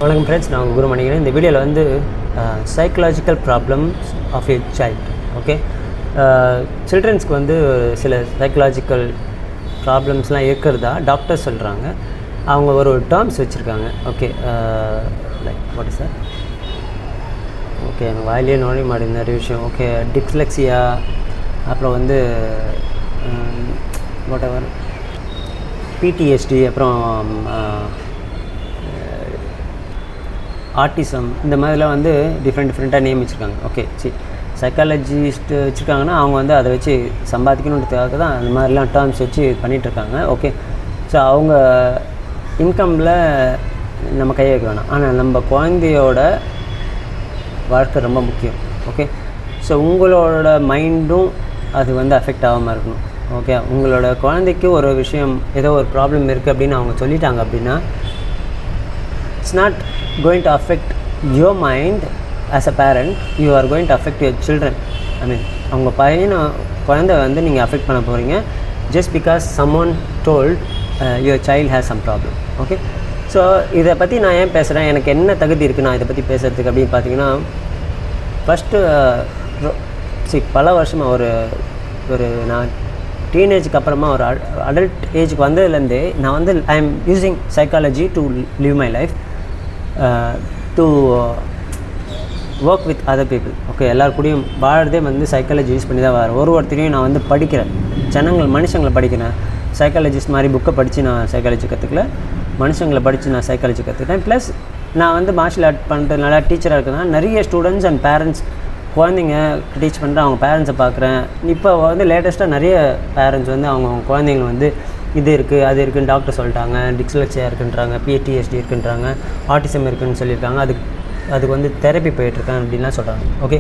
வணக்கம் ஃப்ரெண்ட்ஸ், நான் உங்கள் குருமணிக்கிறேன். இந்த வீடியோவில் வந்து psychological problems of a child. Okay, சில்ட்ரன்ஸ்க்கு வந்து சில சைக்கலாஜிக்கல் ப்ராப்ளம்ஸ்லாம் இருக்கிறதா டாக்டர் சொல்கிறாங்க. அவங்க ஒரு டேர்ம்ஸ் வச்சுருக்காங்க. Okay, like what is sir? Okay, எனக்கு வாயிலே நுழைய மாட்டேங்குது நிறைய விஷயம். ஓகே, டிஸ்லெக்ஸியா, அப்புறம் வந்து வாட் எவர் பிடிஎஸ்டி, அப்புறம் ஆர்டிசம், இந்த மாதிரிலாம் வந்து டிஃப்ரெண்ட்டாக நேம் வச்சுருக்காங்க. ஓகே, சரி, சைக்காலஜிஸ்ட் வச்சுருக்காங்கன்னா அவங்க வந்து அதை வச்சு சம்பாதிக்கணுன்றதுக்காக தான் அந்த மாதிரிலாம் டேர்ம்ஸ் வச்சு பண்ணிகிட்ருக்காங்க. ஓகே, ஸோ அவங்க இன்கமில் நம்ம கையை வைக்க வேணாம், ஆனால் நம்ம குழந்தையோட வாழ்க்கை ரொம்ப முக்கியம். ஓகே, ஸோ உங்களோட மைண்டும் அது வந்து அஃபெக்ட் ஆகாமல் இருக்கணும். ஓகே, உங்களோட குழந்தைக்கு ஒரு விஷயம், ஏதோ ஒரு ப்ராப்ளம் இருக்குது அப்படின்னு அவங்க சொல்லிட்டாங்க அப்படின்னா, it's not going to affect your mind as a parent, you are going to affect your children. I mean, அவங்க குழந்தை வந்து நீங்கள் அஃபெக்ட் பண்ண போகிறீங்க just because someone told your child has some problem. Okay, so இதை பற்றி நான் ஏன் பேசுகிறேன், எனக்கு என்ன தகுதி இருக்குது நான் இதை பற்றி பேசுகிறதுக்கு அப்படின்னு பார்த்தீங்கன்னா, ஃபஸ்ட்டு பல வருஷமாக ஒரு நான் டீனேஜுக்கு அப்புறமா ஒரு அடல்ட் ஏஜுக்கு வந்ததுலேருந்தே நான் வந்து I am using psychology to live my life, to work with other people. Okay, எல்லாருக்கூடையும் வாழறதே வந்து சைக்காலஜி யூஸ் பண்ணி தான் வரேன். ஒருத்தரையும் நான் வந்து படிக்கிறேன், மனுஷங்களை படிக்கிறேன். சைக்காலஜிஸ்ட் மாதிரி புக்கை படித்து நான் சைக்காலஜி கற்றுக்கல, மனுஷங்களை படித்து நான் சைக்காலஜி கற்றுக்கிட்டேன். ப்ளஸ் நான் வந்து மார்ஷியல் ஆர்ட் பண்ணுறதுனால டீச்சராக இருக்குதுன்னா நிறைய ஸ்டூடெண்ட்ஸ் அண்ட் பேரண்ட்ஸ் குழந்தைங்க டீச் பண்ணுறேன், அவங்க பேரண்ட்ஸை பார்க்குறேன். இப்போ வந்து லேட்டஸ்ட்டாக நிறைய பேரண்ட்ஸ் வந்து அவங்க குழந்தைங்களை வந்து இது இருக்குது அது இருக்குதுன்னு டாக்டர் சொல்லிட்டாங்க, டிஸ்லெக்ஸியா இருக்குன்றாங்க, பிடிஎஸ்டி இருக்குன்றாங்க, ஆர்டிசம் இருக்குதுன்னு சொல்லியிருக்காங்க, அதுக்கு வந்து தெரப்பி போயிட்டுருக்கேன் அப்படின்லாம் சொல்கிறாங்க. ஓகே,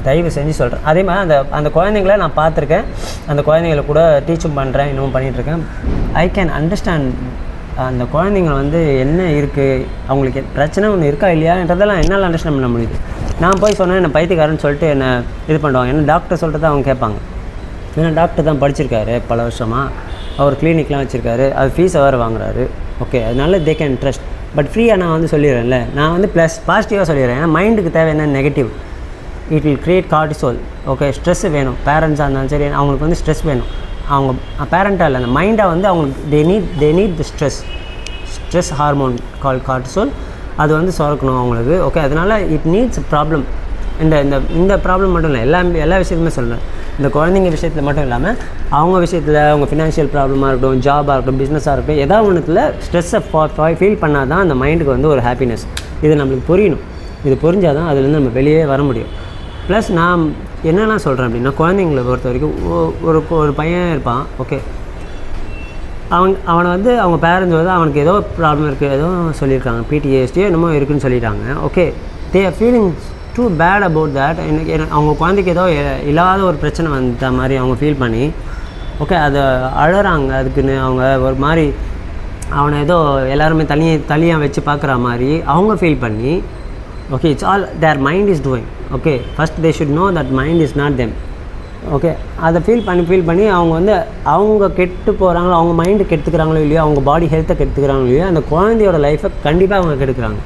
தயவு செஞ்சு சொல்கிறேன். அதே மாதிரி அந்த குழந்தைங்கள நான் பார்த்துருக்கேன், அந்த குழந்தைங்கள கூட டீச்சும் பண்ணுறேன், இன்னமும் பண்ணிகிட்ருக்கேன். ஐ கேன் அண்டர்ஸ்டாண்ட் அந்த குழந்தைங்க வந்து என்ன இருக்குது, அவங்களுக்கு பிரச்சனை ஒன்று இருக்கா இல்லையான்றதெல்லாம் என்னால் அண்டர்ஸ்டாண்ட் பண்ண முடியுது. நான் போய் சொன்னேன் என்ன பைத்தியக்காரன்னு சொல்லிட்டு என்னை இது பண்ணுவாங்க. ஏன்னா டாக்டர் சொல்கிறத அவங்க கேட்பாங்க. ஏன்னா டாக்டர் தான் படிச்சிருக்காரு, பல வருஷமாக அவர் கிளினிக்லாம் வச்சுருக்காரு, அது ஃபீஸை வேறு வாங்குறாரு. ஓகே, அதனால தே கேன் ட்ரஸ்ட். பட் ஃப்ரீயாக நான் வந்து சொல்லிடுறேன்ல, நான் வந்து ப்ளஸ் பாசிட்டிவாக சொல்லிடுறேன். ஏன்னா மைண்டுக்கு தேவை என்ன, negative, it will create cortisol. Okay, stress வேணும், பேரண்ட்ஸாக இருந்தாலும் சரி அவங்களுக்கு வந்து ஸ்ட்ரெஸ் வேணும். அவங்க பேரண்ட்டாக இல்லை, அந்த மைண்டாக வந்து அவங்களுக்கு they need the stress hormone call cortisol, அது வந்து சுரக்கணும் அவங்களுக்கு. ஓகே, அதனால் இட் நீட்ஸ் ப்ராப்ளம். இந்த ப்ராப்ளம் மட்டும் இல்லை, எல்லா விஷயத்துமே சொல்கிறேன். இந்த குழந்தைங்க விஷயத்தில் மட்டும் இல்லாமல் அவங்க விஷயத்தில், அவங்க ஃபினான்ஷியல் ப்ராப்ளமாக இருக்கட்டும், ஜாபாக இருக்கட்டும், பிஸ்னஸாக இருக்கட்டும், ஏதாவது ஒன்றுத்தில் ஸ்ட்ரெஸ்ஸை ஃபீல் பண்ணால் தான் அந்த மைண்டுக்கு வந்து ஒரு ஹாப்பினஸ். இது நம்மளுக்கு புரியணும். இது புரிஞ்சால் தான் அதுலேருந்து நம்ம வெளியே வர முடியும். ப்ளஸ் நான் என்னெல்லாம் சொல்கிறேன் அப்படின்னா, குழந்தைங்களை பொறுத்த வரைக்கும் ஒரு பையன் இருப்பான். ஓகே, அவனை வந்து அவங்க பேரண்ட்ஸ் வந்து அவனுக்கு ஏதோ ப்ராப்ளம் இருக்குது, ஏதோ சொல்லியிருக்காங்க, பிடிஎஸ்டியோ என்னமோ இருக்குதுன்னு சொல்லிட்டாங்க. Okay, they are feeling too bad about that. எனக்கு அவங்க குழந்தைக்கு ஏதோ இல்லாத ஒரு பிரச்சனை வந்த மாதிரி அவங்க ஃபீல் பண்ணி, ஓகே, அதை அழறாங்க. அதுக்குன்னு அவங்க ஒரு மாதிரி அவனை ஏதோ எல்லாருமே தனியாக வச்சு பார்க்குற மாதிரி அவங்க ஃபீல் பண்ணி, okay, it's all their mind is doing. Okay, first they should know that mind is not them. Okay, அதை ஃபீல் பண்ணி அவங்க வந்து அவங்க கெட்டு போகிறாங்களோ, அவங்க மைண்டு கெடுத்துக்கிறாங்களோ இல்லையோ, அவங்க பாடி ஹெல்த்தை கெடுத்துக்கிறாங்களோ இல்லையோ, அந்த குழந்தையோட லைஃப்பை கண்டிப்பாக அவங்க கெடுக்கிறாங்க.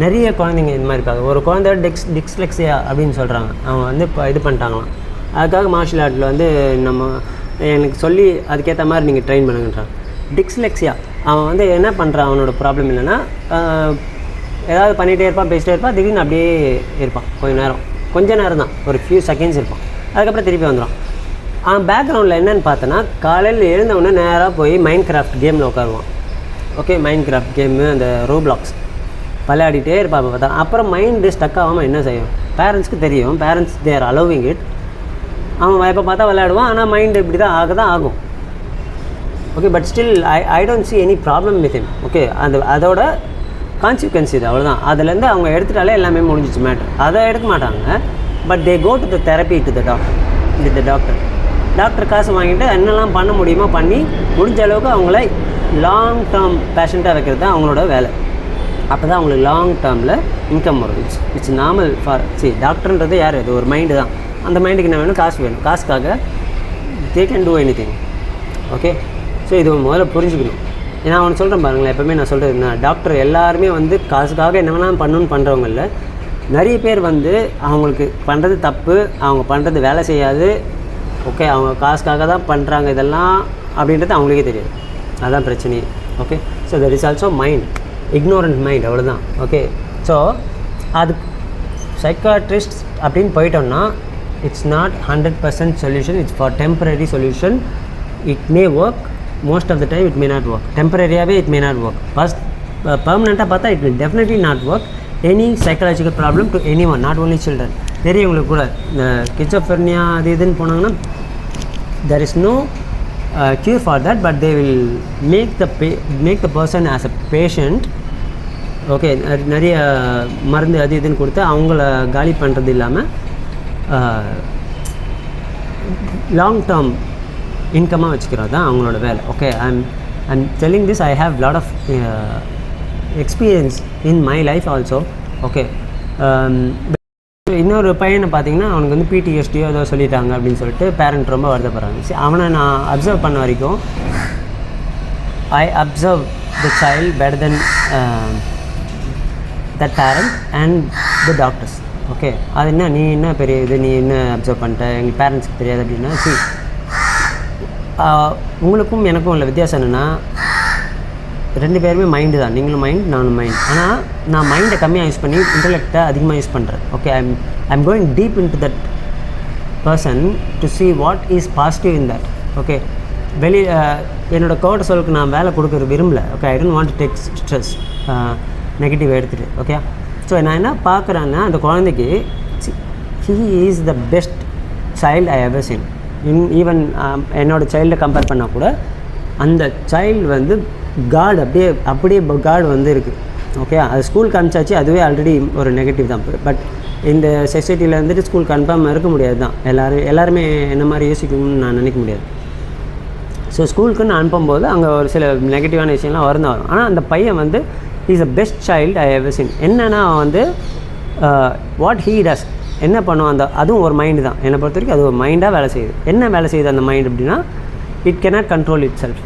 நிறைய குழந்தைங்க இந்த மாதிரி இருக்காங்க. ஒரு குழந்தை டிஸ்லெக்ஸியா அப்படின்னு சொல்கிறாங்க, அவங்க வந்து இப்போ இது பண்ணிட்டாங்களாம். அதுக்காக மார்ஷியல் ஆர்ட்டில் வந்து எனக்கு சொல்லி அதுக்கேற்ற மாதிரி நீங்கள் ட்ரெயின் பண்ணுங்கன்றாங்க. டிஸ்லெக்ஸியா அவன் வந்து என்ன பண்ணுறான், அவனோட ப்ராப்ளம் என்னென்னா, ஏதாவது பண்ணிகிட்டே இருப்பான், பேசிகிட்டே இருப்பான், திடீர்னு அப்படியே இருப்பான் கொஞ்ச நேரம் தான், ஒரு ஃபியூ செகண்ட்ஸ் இருப்பான், அதுக்கப்புறம் திருப்பி வந்துடும். அவன் பேக்ரவுண்டில் என்னென்னு பார்த்தோன்னா, காலையில் எழுந்தவுடனே நேராக போய் மைண்ட் கிராஃப்ட் கேமில் உட்காருவான். ஓகே, மைண்ட் கிராஃப்ட் கேமு, அந்த ரோப்ளாக்ஸ் விளையாடிட்டே இருப்பான். பார்த்தா அப்புறம் மைண்டு ஸ்டக் ஆகாமல் என்ன செய்யும், பேரண்ட்ஸ்க்கு தெரியும், parents they are allowing it. அவன் எப்போ பார்த்தா விளையாடுவான், ஆனால் மைண்டு இப்படி தான் ஆகும். Okay, but still I don't see any problem with him. Okay, அதோட கான்சிக்வன்ஸ் இது, அவ்வளோதான். அதுலேருந்து அவங்க எடுத்துட்டாலே எல்லாமே முடிஞ்சிச்சு மேட்ரு. அதை எடுக்க மாட்டாங்க. But they go to the therapy to the doctor காசு வாங்கிட்டு என்னெல்லாம் பண்ண முடியுமோ பண்ணி முடிஞ்ச அளவுக்கு அவங்கள லாங் டேர்ம் பேஷண்ட்டாக வைக்கிறது தான் அவங்களோட வேலை. அப்போ தான் அவங்களுக்கு லாங் டேர்மில் இன்கம் வரும். இட்ஸ் நார்மல் ஃபார் டாக்டர்ன்றது யார், அது ஒரு மைண்டு தான். அந்த மைண்டுக்கு என்ன வேணும், காசு வேணும். காசுக்காக they can do any thing. Okay, so இது முதல்ல புரிஞ்சுக்கணும். நான் ஒன்று சொல்கிறேன் பாருங்களேன், எப்போவுமே நான் சொல்கிறது என்ன, டாக்டர் எல்லாருமே வந்து காசுக்காக என்ன வேணாலும் பண்ணணும்னு பண்ணுறவங்கள நிறைய பேர் வந்து அவங்களுக்கு பண்ணுறது தப்பு, அவங்க பண்ணுறது வேலை செய்யாது, ஓகே அவங்க காசுக்காக தான் பண்ணுறாங்க இதெல்லாம் அப்படின்றது அவங்களுக்கே தெரியாது. அதுதான் பிரச்சனையே. Okay, so that is also mind, ignorant mind, அவ்வளோதான். ஓகே, ஸோ அது சைக்காட்ரிஸ்ட் அப்படின்னு போயிட்டோம்னா it's not 100% solution, it's for temporary solution. It may work, most of the time it may not work. டெம்பரரியாகவே it may not work. First பர்மனெண்ட்டாக பார்த்தா it will definitely not work any psychological problem to anyone, not only children. பெரியவங்களுக்கு கூட இந்த கிச்சோஃபெர்னியா அது இதுன்னு போனாங்கன்னா there is no cure for that, but they will make the person as a patient. Okay, நிறைய மருந்து அது இதுன்னு கொடுத்து அவங்கள காலி பண்ணுறது இல்லாமல் லாங் டேர்ம் இன்கமாக வச்சுக்கிறது தான் அவங்களோட வேலை. Okay, I'm telling this, I have lot of experience in my life also. Okay, இன்னொரு பையனை பார்த்தீங்கன்னா அவனுக்கு வந்து பிடிஎஸ்டியோ ஏதோ சொல்லிட்டாங்க அப்படின்னு சொல்லிட்டு பேரண்ட் ரொம்ப வருத்தப்படுறாங்க. சரி, அவனை நான் அப்சர்வ் பண்ண வரைக்கும் I observe the child better then that parent and the doctors. Okay, அது என்ன நீ என்ன பெரிய இது, நீ என்ன அப்சர்வ் பண்ணிட்ட, எங்கள் பேரண்ட்ஸ்க்கு தெரியாது அப்படின்னா, சரி உங்களுக்கும் எனக்கும் உள்ள வித்தியாசம் என்னென்னா, ரெண்டு பேருமே மைண்டு தான். நீங்களும் மைண்ட், நானும் மைண்ட். ஆனால் நான் மைண்டை கம்மியாக யூஸ் பண்ணி இன்டெலெக்டை அதிகமாக யூஸ் பண்ணுறேன். Okay, I'm going deep in to that person to see what is positive in that. Okay, என்னோடய கோர்ட்டிசோலுக்கு நான் வேலை கொடுக்குற விரும்பல. Okay, I don't want to take stress, negative எடுத்துகிட்டு. ஓகே, ஸோ நான் என்ன பார்க்குறேன்னா, அந்த குழந்தைக்கு he is the best child I ever seen. Even என்னோடய சைல்டை கம்பேர் பண்ணால் கூட அந்த சைல்டு வந்து காட் அப்படியே காட் வந்து இருக்குது. ஓகே, அது ஸ்கூலுக்கு அனுப்பிச்சாச்சு, அதுவே ஆல்ரெடி ஒரு நெகட்டிவ் தான். பட் இந்த சொசைட்டியில் வந்துட்டு ஸ்கூல் கன்ஃபார்ம் இருக்க முடியாது தான். எல்லாருமே என்ன மாதிரி யோசிக்கணும்னு நான் நினைக்க முடியாது. ஸோ ஸ்கூலுக்குன்னு அனுப்பும்போது அங்கே ஒரு சில நெகட்டிவான விஷயம்லாம் வரும். ஆனால் அந்த பையன் வந்து is a best child I ever seen. என்னென்னா வந்து வாட் ஹீ டஸ், என்ன பண்ணும் அதுவும் ஒரு மைண்டு தான். என்னை பொறுத்த வரைக்கும் அது ஒரு மைண்டாக வேலை செய்யுது. என்ன வேலை செய்யுது அந்த மைண்ட் அப்படின்னா, it cannot control it self,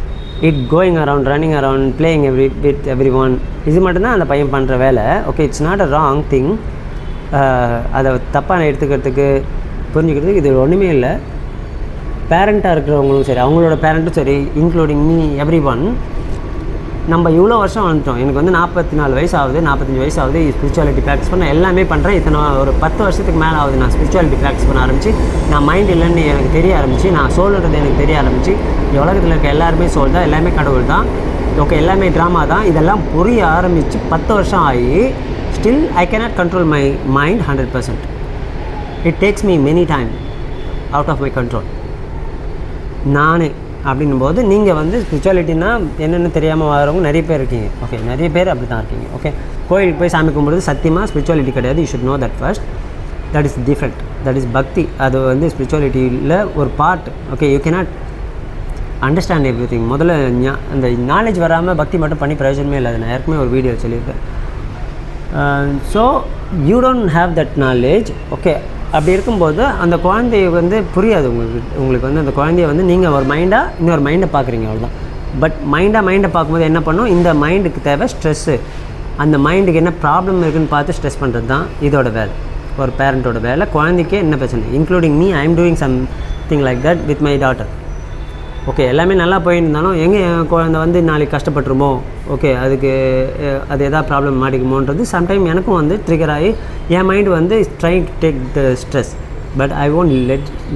it going around, running around, playing with every one. இது மட்டும்தான் அந்த பையன் பண்ணுற வேலை. Okay, it's not a wrong thing. அதை தப்பாக எடுத்துக்கிறதுக்கு, புரிஞ்சுக்கிறதுக்கு இது ஒன்றுமே இல்லை. பேரண்ட்டாக இருக்கிறவங்களும் சரி, அவங்களோட பேரண்ட்டும் சரி, இன்க்ளூடிங் மீ, எவ்ரி ஒன், நம்ம இவ்வளோ வருஷம் வந்துட்டோம். எனக்கு வந்து 44 வயசு ஆகுது, 45 வயசு ஆகுது. ஸ்பிரிச்சுவாலிட்டி ப்ராக்டிஸ் பண்ண எல்லாமே பண்ணுறேன். இத்தனை ஒரு 10 வருஷத்துக்கு மேலே ஆகுது நான் ஸ்பிரிச்சுவாலிட்டி ப்ராக்டிஸ் பண்ண ஆரம்பிச்சு. நான் மைண்ட் இல்லைன்னு எனக்கு தெரிய ஆரம்பிச்சு, நான் சோல்ன்றது எனக்கு தெரிய ஆரம்பிச்சு. உலகத்தில் இருக்க எல்லாருமே சோல் தான், எல்லாமே கடவுள் தான். ஓகே, எல்லாமே ட்ராமா தான். இதெல்லாம் புரிய ஆரம்பித்து 10 வருஷம் ஆகி still I cannot control my mind 100%. It takes me many time out of my control. நான் அப்படின்னும் போது நீங்கள் வந்து ஸ்பிரிச்சுவாலிட்டினா என்னென்னு தெரியாமல் வரவங்க நிறைய பேர் இருக்கீங்க. ஓகே, நிறைய பேர் அப்படி தான் இருக்கீங்க. ஓகே, கோயிலுக்கு போய் சாமி கும்பிடுறது சத்தியமாக ஸ்பிரிச்சுவாலிட்டி கிடையாது. You should know that first. That is different, that is பக்தி. அது வந்து ஸ்பிரிச்சுவாலிட்டியில் ஒரு part. Okay, you cannot understand every thing. முதல்ல அந்த நாலேஜ் வராமல் பக்தி மட்டும் பண்ணி பிரயோஜனமே இல்லை. அது நான் ஏற்கனவே ஒரு வீடியோ சொல்லியிருக்கேன். So you don't have that knowledge. Okay, அப்படி இருக்கும்போது அந்த குழந்தைய வந்து புரியாது உங்களுக்கு வந்து அந்த குழந்தைய வந்து நீங்கள் ஒரு மைண்டாக இன்னொரு மைண்டை பார்க்குறீங்க, அவ்வளோதான். பட் மைண்டை பார்க்கும்போது என்ன பண்ணும், இந்த மைண்டுக்கு தேவை ஸ்ட்ரெஸ்ஸு. அந்த மைண்டுக்கு என்ன ப்ராப்ளம் இருக்குதுன்னு பார்த்து ஸ்ட்ரெஸ் பண்ணுறது தான் இதோட வேலை, ஒரு பேரண்ட்டோட வேலை. குழந்தைக்கே என்ன பிரச்சனை, including me, I am doing something like that with my daughter. Okay, எல்லாமே நல்லா போயிருந்தாலும் எங்கே என் குழந்தை வந்து நாளைக்கு கஷ்டப்பட்டுருமோ, ஓகே அதுக்கு அது எதாவது ப்ராப்ளம் மாட்டிக்குமோன்றது சம்டைம் எனக்கும் வந்து ட்ரிகர் ஆகி என் மைண்டு வந்து trying to take the stress. But I won't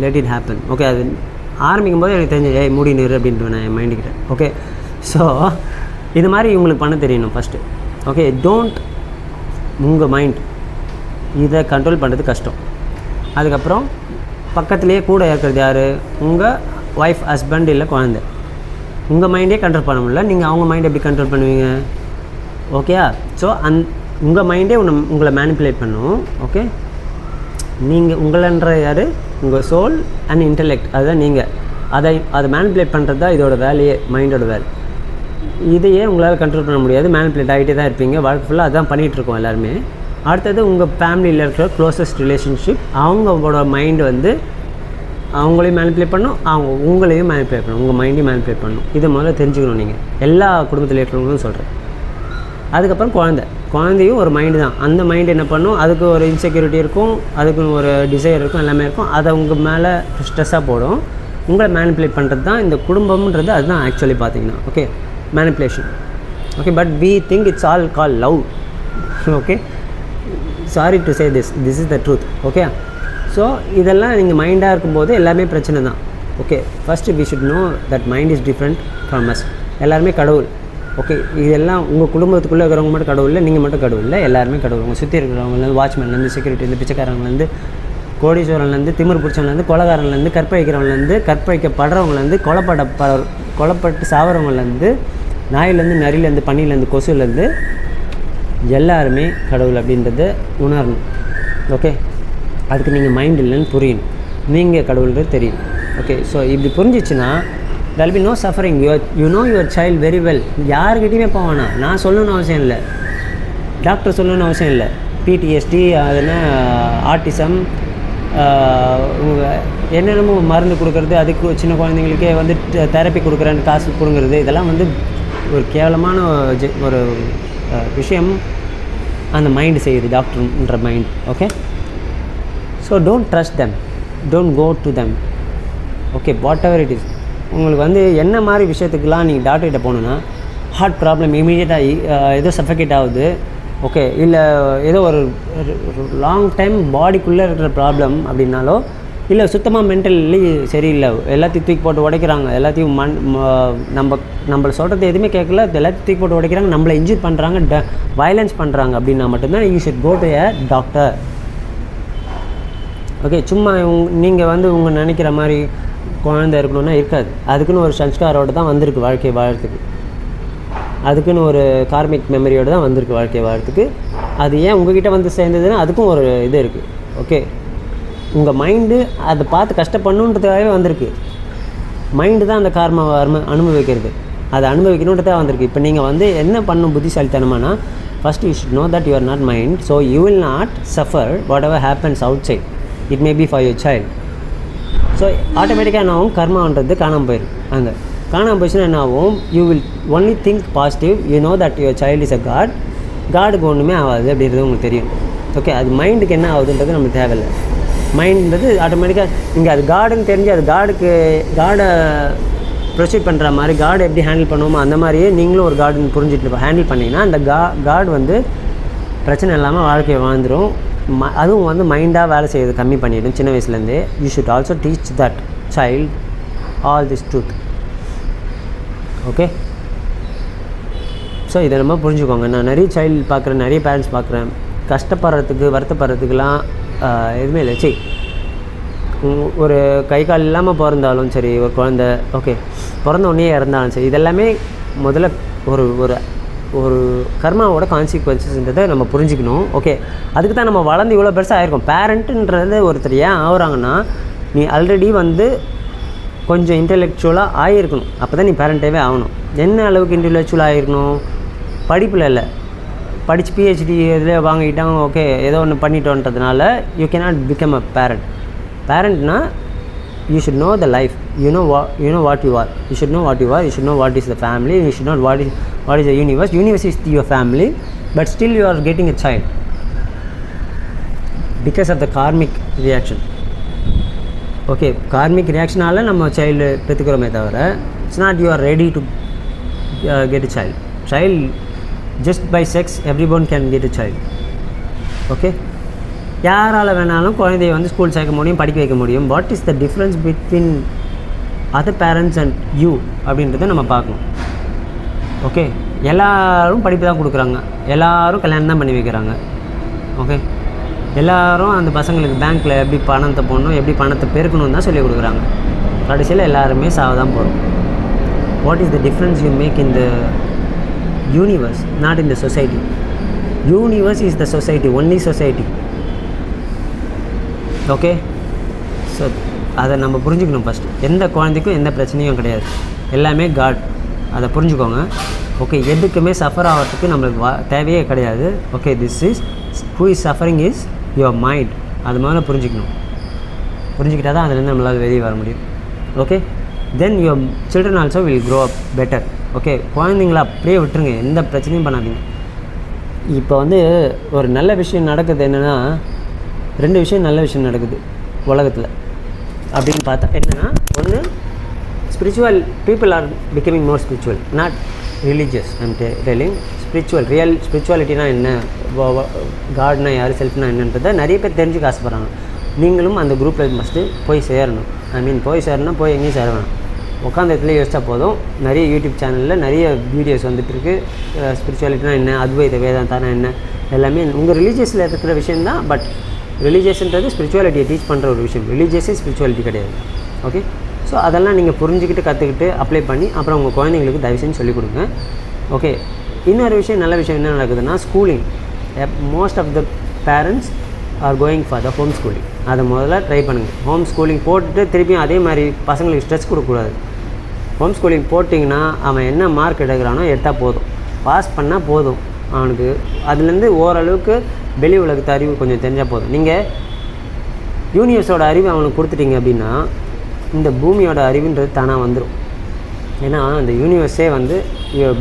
let it happen. Okay, அது ஆரம்பிக்கும் போது எனக்கு தெரிஞ்சு மூடி நிறு அப்படின்ட்டு நான் என் மைண்டுக்கிட்ட. ஓகே, ஸோ இது மாதிரி உங்களுக்கு பண்ண தெரியணும் ஃபஸ்ட்டு. ஓகே, டோன்ட் உங்கள் மைண்ட் இதை கண்ட்ரோல் பண்ணுறது கஷ்டம். அதுக்கப்புறம் பக்கத்துலேயே கூட இருக்கிறது யார், உங்கள் ஒய்ஃப், ஹஸ்பண்ட், இல்லை குழந்தை. உங்கள் மைண்டே கண்ட்ரோல் பண்ண முடியல, நீங்கள் அவங்க மைண்டை எப்படி கண்ட்ரோல் பண்ணுவீங்க? ஓகேயா? ஸோ உங்கள் மைண்டே உங்களை மேனிப்புலேட் பண்ணும். ஓகே, நீங்கள் உங்களன்ற யார், உங்கள் சோல் அண்ட் இன்டெலெக்ட், அதுதான் நீங்கள். அதை மேனிப்புலேட் பண்ணுறது தான் இதோட வேலையே, மைண்டோட வேலை. இதையே உங்களால் கண்ட்ரோல் பண்ண முடியாது, மேனிப்புலேட் ஆகிட்டே தான் இருப்பீங்க வாழ்க்கை ஃபுல்லாக. அதுதான் பண்ணிகிட்ருக்கோம் எல்லாருமே. அடுத்தது உங்கள் ஃபேமிலியில் இருக்கிற க்ளோசஸ்ட் ரிலேஷன்ஷிப், அவங்களோட மைண்டு வந்து அவங்களையும் மேனிப்புலேட் பண்ணணும், அவங்க உங்களையும் மேனிப்புலேட் பண்ணணும், உங்கள் மைண்டையும் மேனிப்புலேட் பண்ணணும். இதை முதல்ல தெரிஞ்சுக்கணும். நீங்கள் எல்லா குடும்பத்தில் இருக்கிறவங்களும் சொல்கிறேன். அதுக்கப்புறம் குழந்தையும் ஒரு மைண்டு தான். அந்த மைண்டு என்ன பண்ணும், அதுக்கு ஒரு இன்செக்யூரிட்டி இருக்கும், அதுக்கு ஒரு டிசைர் இருக்கும், எல்லாமே இருக்கும். அதை உங்கள் மேலே ஸ்ட்ரெஸ்ஸாக போடும். உங்களை மேனிப்புலேட் பண்ணுறது தான் இந்த குடும்பம்ன்றது. அதுதான் ஆக்சுவலி பார்த்தீங்கன்னா okay manipulation. Okay, but we think it's all called love. Okay, sorry to say this is the truth. Okay, so இதெல்லாம் நீங்கள் மைண்டாக இருக்கும்போது எல்லாமே பிரச்சனை தான். Okay, first we should know that mind is different from us. எல்லாருமே கடவுள். Okay, இதெல்லாம் உங்கள் குடும்பத்துக்குள்ளே இருக்கிறவங்க மட்டும் கடவுள் இல்லை, நீங்கள் மட்டும் கடவுள் இல்லை, எல்லாருமே கடவுள். உங்கள் சுற்றி இருக்கிறவங்கலேருந்து, வாட்ச்மேன்லேருந்து, செக்யூரிட்டிலேருந்து, பிச்சைக்காரங்கலேருந்து, கோடீஸ்வரன்லேருந்து, திமிர் பிடிச்சவங்கலேருந்து, கொலைகாரன்லேருந்து, கற்பழிக்கிறவங்கலேருந்து, கற்பழிக்கப்படுறவங்கலேருந்து, கொலைப்பட்டு சாவறவங்கலேருந்து, நாயிலேருந்து, நரியிலேருந்து, பன்னியிலேருந்து, கொசுலேருந்து எல்லாருமே கடவுள் அப்படின்றத உணரணும். ஓகே, அதுக்கு நீங்கள் மைண்ட் இல்லைன்னு புரியணும், நீங்கள் கடவுள்ன்றது தெரியும். ஓகே, ஸோ இப்படி புரிஞ்சிச்சுன்னா there will be no suffering. You know your child very well. யாருக்கிட்டையுமே போவானா, நான் சொல்லணும்னு அவசியம் இல்லை, டாக்டர் சொல்லணும்னு அவசியம் இல்லை. பிடிஎஸ்டி, அதுனா ஆட்டிசம், என்னென்னமோ மருந்து கொடுக்குறது, அதுக்கு சின்ன குழந்தைங்களுக்கே வந்து தெரப்பி கொடுக்குறேன்னு காசு கொடுங்குறது, இதெல்லாம் வந்து ஒரு கேவலமான ஒரு விஷயம் அந்த மைண்டு செய்யுது, டாக்டர்ன்ற mind. Okay, so don't trust them, don't go to them. Okay, whatever it is. உங்களுக்கு வந்து என்ன மாதிரி விஷயத்துக்கெலாம் நீங்கள் டாக்டர்கிட்ட போகணுன்னா, ஹார்ட் ப்ராப்ளம் இமீடியட்டாக ஏதோ சஃபகேட் ஆகுது, ஓகே, இல்லை ஏதோ ஒரு லாங் டைம் பாடிக்குள்ளே இருக்கிற ப்ராப்ளம் அப்படின்னாலோ, இல்லை சுத்தமாக மென்டலி சரியில்லை, எல்லாத்தையும் தூக்கி போட்டு உடைக்கிறாங்க, எல்லாத்தையும் நம்மளை சொல்கிறது எதுவுமே கேட்கல, எல்லாத்தையும் தூக்கி போட்டு உடைக்கிறாங்க, நம்மளை இன்ஜூர் பண்ணுறாங்க, வயலன்ஸ் பண்ணுறாங்க அப்படின்னா மட்டும்தான் you should go to a doctor. Okay, சும்மா நீங்கள் வந்து உங்கள் நினைக்கிற மாதிரி குழந்தை இருக்கணும்னா இருக்காது. அதுக்குன்னு ஒரு சன்ஸ்காரோடு தான் வந்திருக்கு வாழ்க்கையை வாழறதுக்கு, அதுக்குன்னு ஒரு கார்மிக் மெமரியோடு தான் வந்திருக்கு வாழ்க்கையை வாழறதுக்கு. அது ஏன் உங்ககிட்ட வந்து சேர்ந்ததுன்னா அதுக்கும் ஒரு இது இருக்குது. ஓகே, உங்கள் மைண்டு அதை பார்த்து கஷ்டப்படணுன்றதுக்காகவே வந்திருக்கு. மைண்டு தான் அந்த கார்மா அனுபவிக்கிறது, அதை அனுபவிக்கணுன்றதாக வந்திருக்கு. இப்போ நீங்கள் வந்து என்ன பண்ணணும் புத்திசாலித்தனமானா, first you should know that you are not mind, so you will not suffer whatever happens outside. It may be for your child. So ஆட்டோமேட்டிக்காக என்ன ஆகும், கர்மான்றது காணாமல் போயிடும். அங்கே காணாமல் போயிடுச்சுன்னா என்ன ஆகும், you will only think positive. You know that your child is a காடுக்கு ஒன்றுமே ஆகாது அப்படின்றது உங்களுக்கு தெரியும். ஓகே, அது மைண்டுக்கு என்ன ஆகுதுன்றது நம்மளுக்கு தேவையில்லை. மைண்டுன்றது ஆட்டோமேட்டிக்காக இங்கே அது காடுன்னு தெரிஞ்சு அது காடை ப்ரொசீட் பண்ணுற மாதிரி, காடு எப்படி ஹேண்டில் பண்ணுவோமோ அந்த மாதிரியே நீங்களும் ஒரு காடுன்னு புரிஞ்சுட்டு ஹேண்டில் பண்ணிங்கன்னா அந்த காடு வந்து பிரச்சனை இல்லாமல் வாழ்க்கையை வாழ்ந்துடும். அதுவும் வந்து மைண்டாக வேலை செய்யறது கம்மி பண்ணிடும் சின்ன வயசுலேருந்தே. You should also teach that child all this truth. Okay, so இதை நம்ம புரிஞ்சுக்கோங்க. நான் நிறைய சைல்டு பார்க்குறேன், நிறைய பேரண்ட்ஸ் பார்க்குறேன், கஷ்டப்படுறதுக்கு வருத்தப்படுறதுக்கெலாம் எதுவுமே இல்லை. சரி, ஒரு கை கால் இல்லாமல் பிறந்தாலும் சரி, ஒரு குழந்த ஓகே பிறந்த உடனே இறந்தாலும் சரி, இதெல்லாமே முதல்ல ஒரு ஒரு ஒரு கர்மாவோட கான்சிக்வன்சஸ்ன்றதை நம்ம புரிஞ்சுக்கணும். ஓகே, அதுக்கு தான் நம்ம வளர்ந்து இவ்வளோ பெருசாக ஆகிருக்கோம். பேரண்ட்டுன்றது ஒருத்தர் ஏன் ஆகுறாங்கன்னா, நீ ஆல்ரெடி வந்து கொஞ்சம் இன்டெலெக்சுவலாக ஆகிருக்கணும், அப்போ தான் நீ பேரண்ட்டாகவே ஆகணும். என்ன அளவுக்கு இன்டெலெக்சுவலாக ஆகிருக்கணும், படிப்பில் இல்லை, படித்து பிஹெச்டி இதில் வாங்கிட்டாங்க, ஓகே ஏதோ ஒன்று பண்ணிட்டோன்றதுனால you cannot become a parent. பேரண்ட்னா you should know the life, you know what you are, you should know what you are, you should know what is the family, you should know what is the universe is your family, but still you are getting a child because of the karmic reaction. Okay, karmic reaction ஆல நம்ம child பெற்றுக்கிறோமே தவிர it's not you are ready to get a child just by sex everyone can get a child. Okay, யாரால் வேணாலும் குழந்தைய வந்து school சேர்க்க முடியும், படிக்க வைக்க முடியும். What is the difference between other parents and you அப்படின்றத நம்ம பார்க்கணும். ஓகே, எல்லோரும் படிப்பு தான் கொடுக்குறாங்க, எல்லோரும் கல்யாணம் தான் பண்ணி வைக்கிறாங்க. ஓகே, எல்லோரும் அந்த பசங்களுக்கு பேங்க்கில் எப்படி பணத்தை போடணும், எப்படி பணத்தை பெருக்கணும்னு தான் சொல்லிக் கொடுக்குறாங்க. கடைசியில் எல்லாருமே சாவ தான் போகிறோம். What is the difference you make in the universe, not in the society. Universe is the society, only society. Okay, so அதை நம்ம புரிஞ்சுக்கணும். ஃபஸ்ட்டு எந்த குழந்தைக்கும் எந்த பிரச்சனையும் கிடையாது, எல்லாமே காட், அதை புரிஞ்சுக்கோங்க. ஓகே, எதுக்குமே சஃபர் ஆகிறதுக்கு நம்மளுக்கு தேவையே கிடையாது. Okay, this is who is suffering is your mind, அது மாதிரி புரிஞ்சுக்கணும். புரிஞ்சுக்கிட்டால் தான் அதுலேருந்து நம்மளால் வெளியே வர முடியும். Okay, then your children also will grow up better. Okay, குழந்தைங்கள அப்படியே விட்டுருங்க, எந்த பிரச்சனையும் பண்ணாதீங்க. இப்போ வந்து ஒரு நல்ல விஷயம் நடக்குது என்னென்னா, 2 விஷயம் நல்ல விஷயம் நடக்குது உலகத்தில் அப்படின்னு பார்த்தா என்னென்னா, ஒன்று spiritual people are becoming more spiritual, not religious. I'm telling spiritual, real ஸ்பிரிச்சுவாலிட்டினா என்ன, காட்னா யார், செல்ஃப்னா என்னன்றதை நிறைய பேர் தெரிஞ்சுக்க ஆசைப்பட்றாங்க. நீங்களும் அந்த குரூப்பில் ஃபஸ்ட்டு போய் சேரணும். போய் சேரணும், போய் எங்கேயும் சேர வேணும், உட்காந்த இடத்துல யோசிச்சா போதும். நிறைய யூடியூப் சேனலில் நிறைய வீடியோஸ் வந்துட்டுருக்கு. ஸ்பிரிச்சுவாலிட்டினா என்ன, அத்வைத வேதாந்தானா என்ன, எல்லாமே உங்கள் ரிலீஜியஸில் இருக்கிற விஷயந்தான். பட் ரிலீஜியஸ்ன்றது ஸ்பிரிச்சுவாலிட்டியை டீச் பண்ணுற ஒரு விஷயம், ரிலீஜியஸே ஸ்பிரிச்சுவாலிட்டி கிடையாது. ஓகே, ஸோ அதெல்லாம் நீங்கள் புரிஞ்சுக்கிட்டு கற்றுக்கிட்டு அப்ளை பண்ணி அப்புறம் உங்கள் குழந்தைங்களுக்கு தயவு செஞ்சு சொல்லிக் கொடுங்க. ஓகே, இன்னொரு விஷயம், நல்ல விஷயம் என்ன நடக்குதுன்னா, schooling. Most of the parents are going for the home schooling. அதை முதல்ல ட்ரை பண்ணுங்கள். ஹோம் ஸ்கூலிங் போட்டுட்டு திருப்பியும் அதே மாதிரி பசங்களுக்கு ஸ்ட்ரெஸ் கொடுக்கக்கூடாது. ஹோம் ஸ்கூலிங் போட்டிங்கன்னா அவன் என்ன மார்க் எடுக்கிறானோ எடுத்தால் போதும், பாஸ் பண்ணால் போதும். அவனுக்கு அதுலேருந்து ஓரளவுக்கு வெளி உலகத்து அறிவு கொஞ்சம் தெரிஞ்சால் போதும். நீங்கள் யூனிவர்ஸோட அறிவு அவனுக்கு கொடுத்துட்டீங்க அப்படின்னா இந்த பூமியோட அறிவுன்றது தானாக வந்துடும். ஏன்னா அந்த யூனிவர்ஸே வந்து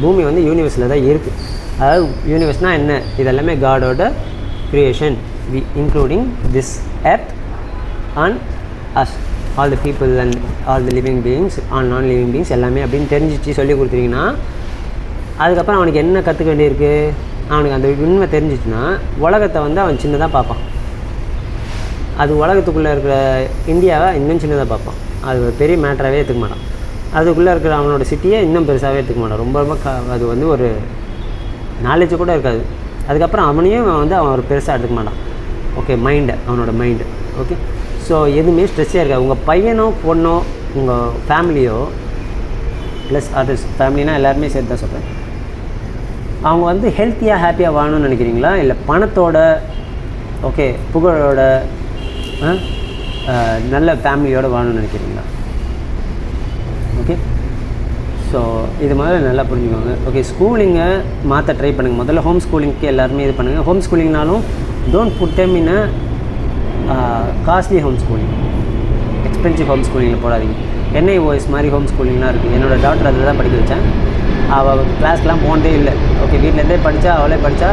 பூமி வந்து யூனிவர்ஸில் தான் இருக்குது. அதாவது யூனிவர்ஸ்னால் என்ன, இதெல்லாமே காடோட creation, including this earth and us, all the people and all the living beings all non living beings எல்லாமே அப்படின்னு தெரிஞ்சிச்சு சொல்லி கொடுத்துட்டிங்கன்னா அதுக்கப்புறம் அவனுக்கு என்ன கற்றுக்க வேண்டியிருக்கு, அவனுக்கு அந்த உண்மை தெரிஞ்சிச்சுன்னா உலகத்தை வந்து அவன் சின்னதாக பார்ப்பான். அது உலகத்துக்குள்ளே இருக்கிற இந்தியாவை இன்னும் சின்னதாக பார்ப்பான். அது ஒரு பெரிய மேட்டராகவே எடுத்துக்க மாட்டான். அதுக்குள்ளே இருக்கிற அவனோட சிட்டியை இன்னும் பெருசாகவே எடுத்துக்க மாட்டான். ரொம்ப ரொம்ப அது வந்து ஒரு நாலேஜ் கூட இருக்காது. அதுக்கப்புறம் அவனையும் வந்து அவன் ஒரு பெருசாக எடுத்துக்க மாட்டான். ஓகே, மைண்டு, அவனோட மைண்டு. ஓகே, ஸோ எதுவுமே ஸ்ட்ரெஸ்ஸாக இருக்காது. உங்கள் பையனோ பொண்ணோ உங்கள் ஃபேமிலியோ ப்ளஸ் அதர்ஸ், ஃபேமிலினா எல்லாருமே சேர்த்து தான் சொல்கிறேன், அவங்க வந்து ஹெல்த்தியாக ஹாப்பியாக வாழணும்னு நினைக்கிறீங்களா, இல்லை பணத்தோட ஓகே புகழோட நல்ல ஃபேமிலியோடு வாழணும்னு நினைக்கிறீங்களா? ஓகே, ஸோ இது மாதிரி நல்லா புரிஞ்சுக்கோங்க. ஓகே, ஸ்கூலிங்கை மாற்ற ட்ரை பண்ணுங்கள். முதல்ல ஹோம் ஸ்கூலிங்க்கு எல்லாருமே இது பண்ணுங்கள். ஹோம் ஸ்கூலிங்னாலும் don't put them in costly home schooling, expensive home ஸ்கூலிங்கில் போடாதீங்க. NIOS மாதிரி ஹோம் ஸ்கூலிங்லாம் இருக்குது. என்னோடய டாக்டர் அதில் தான் படிக்க வச்சேன். அவள் கிளாஸ்க்கெலாம் போனதே இல்லை. ஓகே, வீட்டிலேருந்தே படித்தா, அவளே படித்தா,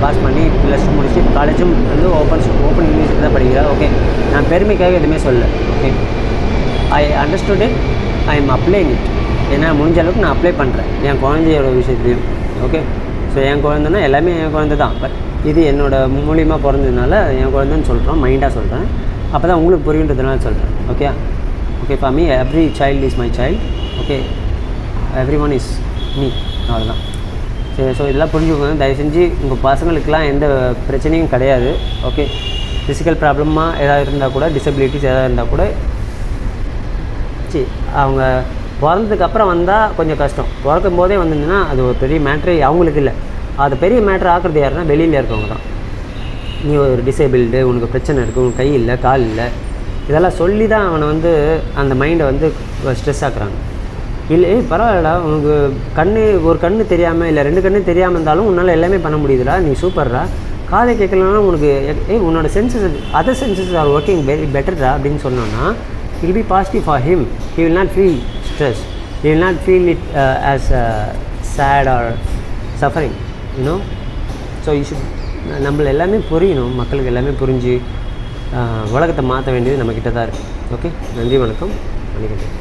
பாஸ் பண்ணி +2 முடிச்சு காலேஜும் வந்து ஓப்பன் யூனிவர்சிட்டி தான் படிக்கிறேன். ஓகே, நான் பெருமைக்காக எதுவுமே சொல்லலை. Okay, I understood it, I am applying it. ஏன்னா முடிஞ்ச அளவுக்கு நான் அப்ளை பண்ணுறேன் என் குழந்தையோட விஷயத்துலையும். ஓகே, ஸோ என் குழந்தைன்னா எல்லாமே என் குழந்தை தான். பட் இது என்னோடய மூலியமாக பிறந்ததுனால என் குழந்தைன்னு சொல்கிறோம், மைண்டாக சொல்கிறேன். அப்போ தான் உங்களுக்கு புரியுன்றதுனால சொல்கிறேன். Okay, okay, for me every child is my child. Okay, every one is me, அவ்வளோதான். சரி, ஸோ இதெல்லாம் புரிஞ்சுக்கோங்க. தயவு செஞ்சு உங்கள் பசங்களுக்கெலாம் எந்த பிரச்சனையும் கிடையாது. ஓகே, ஃபிசிக்கல் ப்ராப்ளமாக ஏதாவது இருந்தால் கூட, டிசபிலிட்டிஸ் ஏதாவது இருந்தால் கூட, அவங்க பிறந்ததுக்கப்புறம் வந்தால் கொஞ்சம் கஷ்டம். பிறக்கும் போதே வந்துருந்துன்னா அது ஒரு பெரிய மேட்ரு அவங்களுக்கு இல்லை. அது பெரிய மேட்ரு ஆக்குறது யாருன்னா வெளியில் இருக்கவங்க தான். நீ ஒரு டிசேபிள்டு, உனக்கு பிரச்சனை இருக்குது, உனக்கு கை இல்லை, கால் இல்லை, இதெல்லாம் சொல்லி தான் அவனை வந்து அந்த மைண்டை வந்து ஸ்ட்ரெஸ் ஆக்குறாங்க. இல்லை பரவாயில்லடா, உனக்கு ஒரு கண்ணு தெரியாமல் இல்லை 2 கண்ணு தெரியாமல் இருந்தாலும் உன்னால் எல்லாமே பண்ண முடியுதுடா, நீ சூப்பர்டா, காதை கேட்கலன்னா உனக்கு உன்னோட senses other senses are working very பெட்டர்டா அப்படின்னு சொன்னோன்னா it will be positive for him. He will not feel stress. He will not feel it as sad or suffering, you know. So you should, நம்மள எல்லாமே புரியணும், மக்களுக்கு எல்லாமே புரிஞ்சு உலகத்தை மாற்ற வேண்டியது நம்மக்கிட்ட தான் இருக்குது. ஓகே, நன்றி, வணக்கம், வணக்கம்.